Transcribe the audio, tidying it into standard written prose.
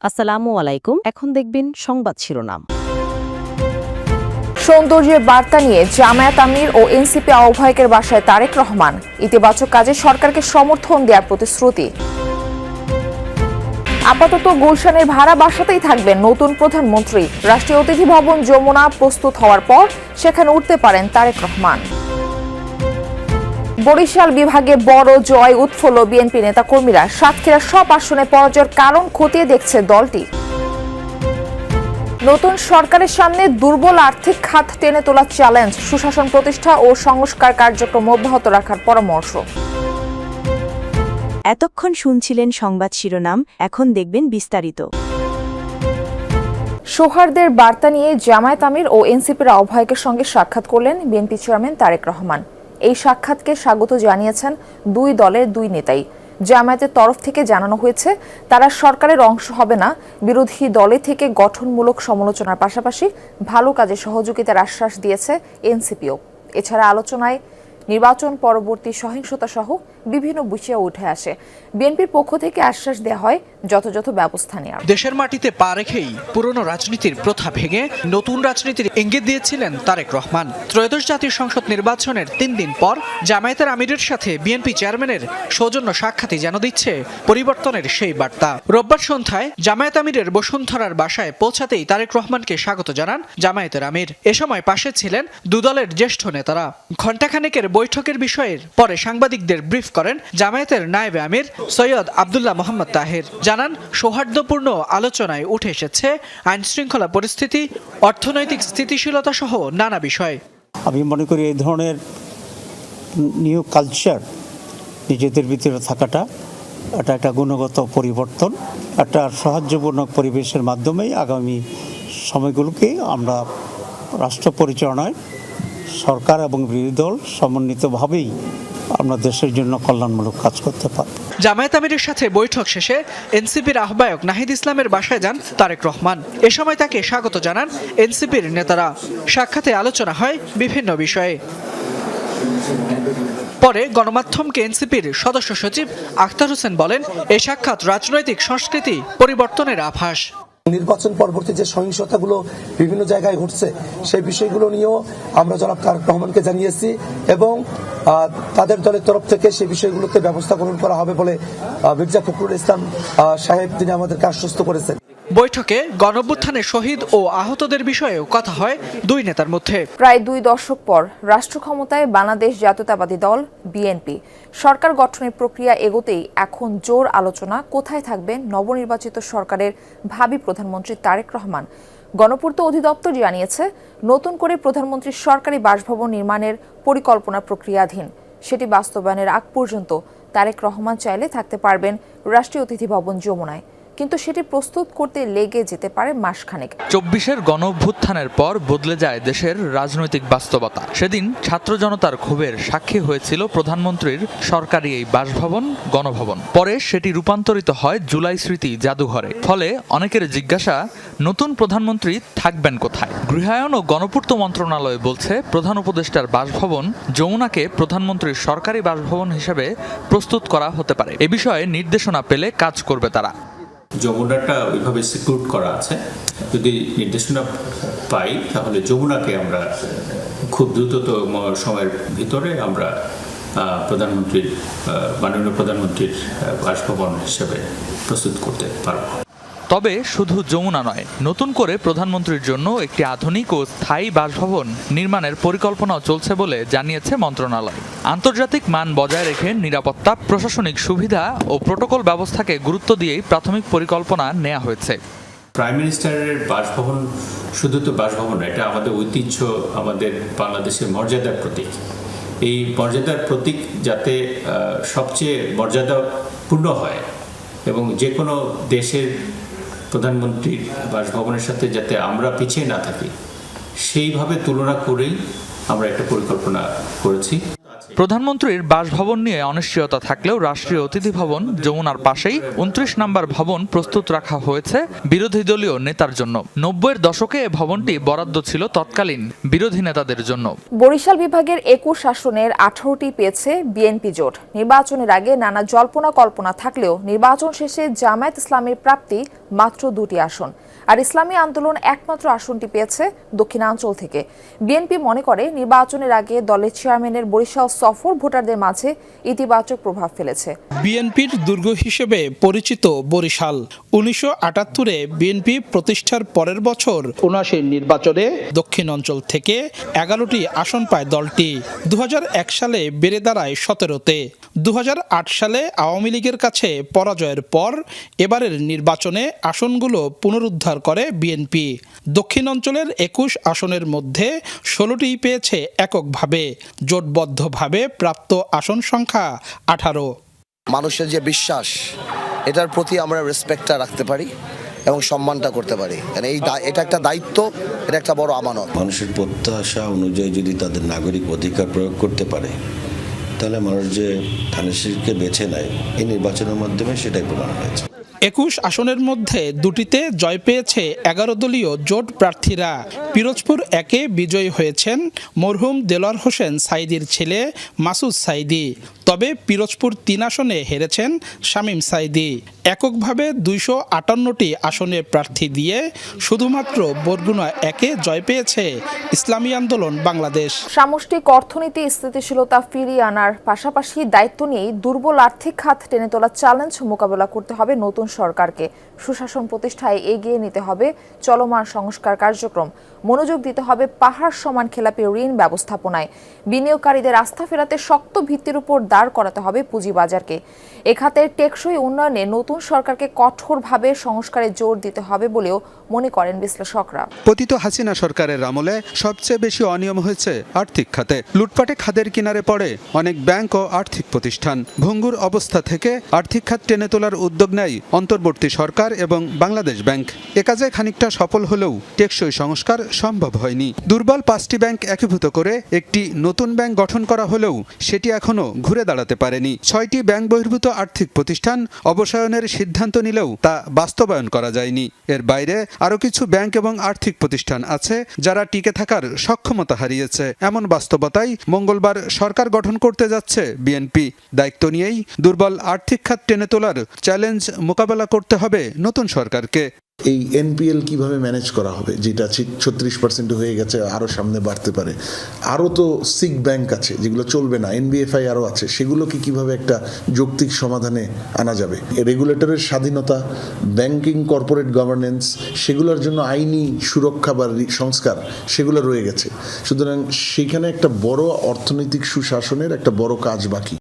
আসসালামু আলাইকুম। এখন দেখবেন সংবাদ শিরোনাম। সৌন্দর্যের বার্তা নিয়ে জামায়াত আমির ও এনসিপি আহ্বায়কের বাসায় তারেক রহমান। ইতিবাচক কাজে সরকারকে সমর্থন দেওয়ার প্রতিশ্রুতি। আপাতত গুলশানের ভাড়া বাসাতেই থাকবেন নতুন প্রধানমন্ত্রী। রাষ্ট্রীয় অতিথি ভবন যমুনা প্রস্তুত হওয়ার পর সেখানে উঠতে পারেন তারেক রহমান। বরিশাল বিভাগে বড় জয় উৎফুল্ল বিএনপি নেতাকর্মীরা। সাতক্ষীরার সব আসনে পরাজয়ের কারণ খতিয়ে দেখছে দলটি। নতুন সরকারের সামনে দুর্বল আর্থিক খাত টেনে তোলার চ্যালেঞ্জ। সুশাসন প্রতিষ্ঠা ও সংস্কার কার্যক্রম অব্যাহত রাখার পরামর্শ। এতক্ষণ শুনছিলেন সংবাদ শিরোনাম, এখন দেখবেন বিস্তারিত। সৌহার্দ্যের বার্তা নিয়ে জামায়াত আমির ও এনসিপির আহ্বায়কের সঙ্গে সাক্ষাৎ করলেন বিএনপি চেয়ারম্যান তারেক রহমান। এই সাক্ষাৎকে স্বাগত জানিয়েছেন দুই দলের দুই নেতাই। জামায়াতের তরফ থেকে জানানো হয়েছে তারা সরকারের অংশ হবে না, বিরোধী দলে থেকে গঠনমূলক সমালোচনার পাশাপাশি ভালো কাজে সহযোগিতার আশ্বাস দিয়েছে এনসিপিও। এছাড়া আলোচনায় নির্বাচন পরবর্তী সহিংসতা সহ বিভিন্ন বিষয় উঠে আসে। বিএনপির পক্ষ থেকে আশ্বাস দেওয়া হয় যথাযথ ব্যবস্থা নেওয়ার। দেশের মাটিতে পা রেখেই পুরনো রাজনীতির প্রথা ভেঙে নতুন রাজনীতির ইঙ্গিত দিয়েছিলেন তারেক রহমান। ত্রয়োদশ জাতীয় সংসদ নির্বাচনের 3 দিন পর জামায়াতের আমিরের সাথে বিএনপি চেয়ারম্যানের সৌজন্য সাক্ষাৎই যেন দিচ্ছে পরিবর্তনের সেই বার্তা। রোববার সন্ধ্যায় জামায়াত আমিরের বসুন্ধরার বাসায় পৌঁছাতেই তারেক রহমানকে স্বাগত জানান জামায়াতের আমির। এ সময় পাশে ছিলেন দুদলের জ্যেষ্ঠ নেতারা। ঘণ্টাখানেকের বৈঠকের বিষয়ের পরে সাংবাদিকদের ব্রিফ করেন জামায়াতের নায়েবে আমির সৈয়দ আব্দুল্লাহ মোহাম্মদ তাহের। জানান সৌহার্দ্যপূর্ণ আলোচনায় উঠে এসেছে আইন শৃঙ্খলা পরিস্থিতি, অর্থনৈতিক স্থিতিশীলতা সহ নানা বিষয়। আমি মনে করি এই ধরনের নিউ কালচার নিজেদের ভিতরে থাকাটা এটা একটা গুণগত পরিবর্তন, একটা সাহায্যপূর্ণ পরিবেশের মাধ্যমেই আগামী সময়গুলোকে আমরা রাষ্ট্র পরিচালনায় সরকার এবং বিরোধী দল সমন্বিতভাবেই আমরা দেশের জন্য কল্যাণমূলক কাজ করতে পারি। জামায়াত আমিরের সাথে বৈঠক শেষে এনসিপির আহ্বায়ক নাহিদ ইসলামের বাসায় যান তারেক রহমান। এ সময় তাকে স্বাগত জানান এনসিপির নেতারা। সাক্ষাতে আলোচনা হয় বিভিন্ন বিষয়ে। পরে গণমাধ্যমকে এনসিপির সদস্য সচিব আখতার হোসেন বলেন, এই সাক্ষাৎ রাজনৈতিক সংস্কৃতি পরিবর্তনের আভাস। নির্বাচন পরবর্তী যে সহিংসতাগুলো বিভিন্ন জায়গায় ঘটছে সেই বিষয়গুলো নিয়েও আমরা জনাব তারেক রহমানকে জানিয়েছি এবং তাদের দলের তরফ থেকে সেই বিষয়গুলোতে ব্যবস্থা গ্রহণ করা হবে বলে মির্জা ফখরুল ইসলাম সাহেব তিনি আমাদেরকে আশ্বস্ত করেছেন। বৈঠকে গণঅভ্যুত্থানের শহীদ ও আহতদের বিষয়েও কথা হয় দুই নেতার মধ্যে। প্রায় 2 দশক পর রাষ্ট্র ক্ষমতায় বাংলাদেশ জাতীয়তাবাদী দল বিএনপি। সরকার গঠনের প্রক্রিয়া এগোতেই এখন জোর আলোচনা কোথায় থাকবেন নবনির্বাচিত সরকারের ভাবী প্রধানমন্ত্রী তারেক রহমান। গণপূর্ত অধিদপ্তর জানিয়েছে নতুন করে প্রধানমন্ত্রীর সরকারি বাসভবন নির্মাণের পরিকল্পনা প্রক্রিয়াধীন। সেটি বাস্তবায়নের আগ পর্যন্ত তারেক রহমান চাইলে থাকতে পারবেন রাষ্ট্রীয় অতিথি ভবন যমুনায়, কিন্তু সেটি প্রস্তুত করতে লেগে যেতে পারে মাসখানেক। 24-এর গণঅভ্যুত্থানের পর বদলে যায় দেশের রাজনৈতিক বাস্তবতা। সেদিন ছাত্র জনতার ক্ষোভের সাক্ষী হয়েছিল প্রধানমন্ত্রীর সরকারি এই বাসভবন গণভবন। পরে সেটি রূপান্তরিত হয় জুলাই স্মৃতি জাদুঘরে। ফলে অনেকের জিজ্ঞাসা, নতুন প্রধানমন্ত্রী থাকবেন কোথায়? গৃহায়ন ও গণপূর্ত মন্ত্রণালয় বলছে প্রধান উপদেষ্টার বাসভবন যমুনাকে প্রধানমন্ত্রীর সরকারি বাসভবন হিসেবে প্রস্তুত করা হতে পারে। এ বিষয়ে নির্দেশনা পেলে কাজ করবে তারা। যমুনাটা ওইভাবে সিকিউর করা আছে, যদি নির্দেশনা পাই তাহলে যমুনাকে আমরা খুব দ্রুততম সময়ের ভিতরে আমরা মাননীয় প্রধানমন্ত্রীর বাসভবন হিসেবে প্রস্তুত করতে পারব। তবে শুধু যমুনা নয়, নতুন করে প্রধানমন্ত্রীর জন্য একটি আধুনিক ও স্থায়ী বাসভবন নির্মাণের পরিকল্পনাও চলছে বলে জানিয়েছে মন্ত্রণালয়। আন্তর্জাতিক মান বজায় রেখে নিরাপত্তা, প্রশাসনিক সুবিধা ও প্রোটোকল ব্যবস্থাকে গুরুত্ব দিয়েই প্রাথমিক পরিকল্পনা নেওয়া হয়েছে। প্রাইম মিনিস্টারের বাসভবন শুধু তো বাসভবন, এটা আমাদের ঐতিহ্য, আমাদের বাংলাদেশের মর্যাদার প্রতীক। এই মর্যাদার প্রতীক যাতে সবচেয়ে মর্যাদাপূর্ণ হয় এবং যে কোনো দেশের প্রধানমন্ত্রীর বাসভবনের সাথে যাতে আমরা পিছিয়ে না থাকি, সেইভাবে তুলনা করেই আমরা একটা পরিকল্পনা করেছি। প্রধানমন্ত্রীর বাসভবন নিয়ে অনিশ্চয়তা থাকলেও রাষ্ট্রীয় অতিথি ভবন যমুনার পাশেই 29 নম্বর ভবন প্রস্তুত রাখা হয়েছে বিরোধী দলীয় নেতার জন্য। 90-এর দশকে এ ভবনটি বরাদ্দ ছিল তৎকালীন বিরোধী নেতাদের জন্য। বরিশাল বিভাগের 21 আসনের 18টি পেয়েছে বিএনপি জোট। নির্বাচনের আগে নানা জল্পনা কল্পনা থাকলেও নির্বাচন শেষে জামায়াত ইসলামের প্রাপ্তি মাত্র 2টি আসন, আর ইসলামী আন্দোলন একমাত্র আসনটি পেয়েছে দক্ষিণাঞ্চল থেকে। বিএনপি মনে করে নির্বাচনের আগে দলের চেয়ারম্যানের বরিশাল সফর ভোটারদের মাঝে ইতিবাচক প্রভাব ফেলেছে। বিএনপির দুর্গ হিসেবে পরিচিত বরিশাল 1978-এ বিএনপি প্রতিষ্ঠার পরের বছর 79 নির্বাচনে দক্ষিণ অঞ্চল থেকে 11টি আসন পায় দলটি। 2001 সালে বেড়ে দাঁড়ায় 17-তে। 2008 সালে আওয়ামী লীগের কাছে পরাজয়ের পর এবারের নির্বাচনে আসনগুলো পুনরুদ্ধার করে বিএনপি। দক্ষিণ অঞ্চলের 21 আসনের মধ্যে 16টি পেয়েছে এককভাবে। জোটবদ্ধভাবে প্রাপ্ত আসন সংখ্যা 18। মানুষের যে বিশ্বাস, এটার প্রতি আমরা রেসপেক্টটা রাখতে পারি এবং সম্মানটা করতে পারি। এটা একটা দায়িত্ব, এটা একটা বড় আমানত। মানুষের প্রত্যাশা অনুযায়ী যদি তাদের নাগরিক অধিকার প্রয়োগ করতে পারে, তাহলে মানুষ যে ধানেশীরকে বেছে নেয় এই নির্বাচনের মাধ্যমে সেটাই প্রমাণ হয়েছে। 21 আসনের মধ্যে 2টিতে জয় পেয়েছে 11 দলীয় জোট প্রার্থীরা। পিরোজপুর 1-এ বিজয়ী হয়েছেন মরহুম দেলোয়ার হোসেন সাইদির ছেলে মাসুদ সাইদি। তবে পিরোজপুর 3 আসনে হেরেছেন শামীম সাইদি। এককভাবে 258টি আসনে প্রার্থী দিয়ে শুধুমাত্র বরগুনা 1-এ জয় পেয়েছে ইসলামী আন্দোলন বাংলাদেশ। সামষ্টিক অর্থনীতি স্থিতিশীলতা ফিরিয়ে আনার পাশাপাশি দায়িত্ব নিয়েই দুর্বল আর্থিক খাত টেনে তোলা চ্যালেঞ্জ মোকাবেলা করতে হবে নতুন সরকারকে। সুশাসন প্রতিষ্ঠায় এগিয়ে নিতে হবে চলমান সংস্কার কার্যক্রম। মনোযোগ দিতে হবে পাহাড় সমান খেলাপি ঋণ ব্যবস্থাপনায়। বিনিয়োগকারীদের আস্থা ফেরাতে শক্ত ভিত্তির উপর দাঁড় করাতে হবে পুঁজিবাজারকে। এ খাতের টেকসই উন্নয়নে নতুন সরকারকে কঠোরভাবে সংস্কারে জোর দিতে হবে বলেও মনে করেন বিশ্লেষকরা। পতিত হাসিনা সরকারের আমলে সবচেয়ে বেশি অনিয়ম হয়েছে আর্থিক খাতে। লুটপাটে খাদের কিনারে পড়ে অনেক ব্যাংক ও আর্থিক প্রতিষ্ঠান। ভঙ্গুর অবস্থা থেকে আর্থিক খাত টেনে তোলার উদ্যোগ নেয় অন্তর্বর্তী সরকার এবং বাংলাদেশ ব্যাংক। এ কাজে খানিকটা সফল হলেও টেকসই সংস্কার সম্ভব হয়নি। দুর্বল 5টি ব্যাংক একীভূত করে একটি নতুন ব্যাংক গঠন করা হলেও সেটি এখনো ঘুরে দাঁড়াতে পারেনি। 6টি ব্যাংক বহির্ভূত আর্থিক প্রতিষ্ঠান অবসায়নের সিদ্ধান্ত নিলেও তা বাস্তবায়ন করা যায়নি। এর বাইরে আরও কিছু ব্যাংক এবং আর্থিক প্রতিষ্ঠান আছে যারা টিকে থাকার সক্ষমতা হারিয়েছে। এমন বাস্তবতায় মঙ্গলবার সরকার গঠন করতে যাচ্ছে বিএনপি। দায়িত্ব নিয়েই দুর্বল আর্থিক খাত টেনে তোলার চ্যালেঞ্জ মোকাবেলা করতে হবে নতুন সরকারকে। এই এনপিএল কিভাবে ম্যানেজ করা হবে, যেটা 36% হয়ে গেছে, আরও সামনে বাড়তে পারে। আরও তো সিক ব্যাংক আছে যেগুলো চলবে না, এনবিএফআই আরও আছে, সেগুলোকে কিভাবে একটা যৌক্তিক সমাধানে আনা যাবে। রেগুলেটরের স্বাধীনতা, ব্যাংকিং কর্পোরেট গভর্নেন্স, সেগুলোর জন্য আইনি সুরক্ষা বা সংস্কার সেগুলো রয়ে গেছে। সুতরাং সেখানে একটা বড় অর্থনৈতিক সুশাসনের একটা বড় কাজ বাকি।